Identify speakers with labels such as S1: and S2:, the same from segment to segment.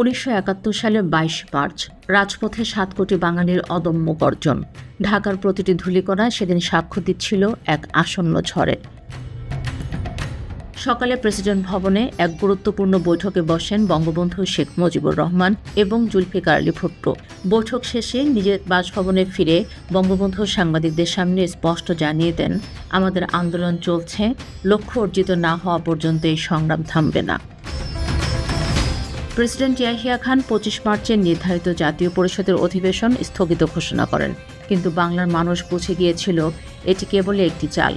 S1: ১৯৭১ সালের ২২ মার্চ রাজপথে ৭ কোটি বাঙালির অদম্য গর্জন। ঢাকার প্রতিটি ধূলিকণা সেদিন সাক্ষ্য দিচ্ছিল এক আসন্ন ঝড়ের। সকালে প্রেসিডেন্ট ভবনে এক গুরুত্বপূর্ণ বৈঠকে বসেন বঙ্গবন্ধু শেখ মুজিবুর রহমান এবং জুলফিকার আলী ভুট্টো। বৈঠক শেষে নিজের বাসভবনে ফিরে বঙ্গবন্ধু সাংবাদিকদের সামনে স্পষ্ট জানিয়ে দেন, আমাদের আন্দোলন চলছে, লক্ষ্য অর্জিত না হওয়া পর্যন্ত এই সংগ্রাম থামবে না। প্রেসিডেন্ট ইয়াহিয়া খান ২৫ মার্চের নির্ধারিত জাতীয় পরিষদের অধিবেশন স্থগিত ঘোষণা করেন, কিন্তু বাংলার মানুষ বুঝে গিয়েছিল এটি কেবলই একটি চাল।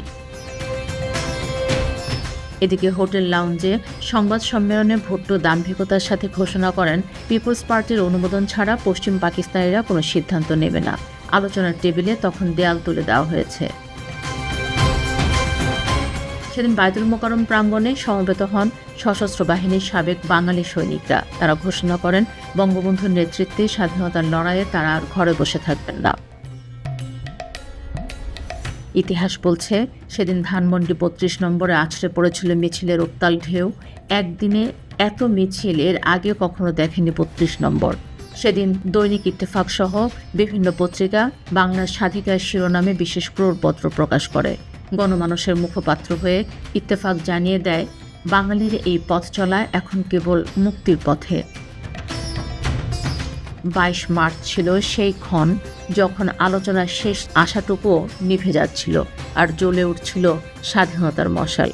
S1: এদিকে হোটেল লাউঞ্জে সংবাদ সম্মেলনে ভুট্টো দাম্ভিকতার সাথে ঘোষণা করেন, পিপলস পার্টির অনুমোদন ছাড়া পশ্চিম পাকিস্তানিরা কোনো সিদ্ধান্ত নেবে না। আলোচনার টেবিলে তখন দেয়াল তুলে দেওয়া হয়েছে। সেদিন বায়তুল মোকাররম প্রাঙ্গণে সমবেত হন সশস্ত্র বাহিনীর সাবেক বাঙালি সৈনিকরা। তারা ঘোষণা করেন, বঙ্গবন্ধুর নেতৃত্বে স্বাধীনতার লড়াইয়ে তারা আর ঘরে বসে থাকবেন না। ইতিহাস বলছে, সেদিন ধানমন্ডি ৩২ নম্বরে আছড়ে পড়েছিল মিছিলের উত্তাল ঢেউ। একদিনে এত মিছিল এর আগে কখনো দেখেনি ৩২ নম্বর। সেদিন দৈনিক ইত্তেফাক সহ বিভিন্ন পত্রিকা বাংলার স্বাধিকার শিরোনামে বিশেষ ক্রোড়পত্র প্রকাশ করে। গণমানুষের মুখপাত্র হয়ে ইত্তেফাক জানিয়ে দেয়, বাঙালির এই পথ চলা এখন কেবল মুক্তির পথে। ২২ মার্চ ছিল সেই ক্ষণ যখন আলোচনার শেষ আশাটুকুও নিভে যাচ্ছিল আর জ্বলে উঠছিল স্বাধীনতার মশাল।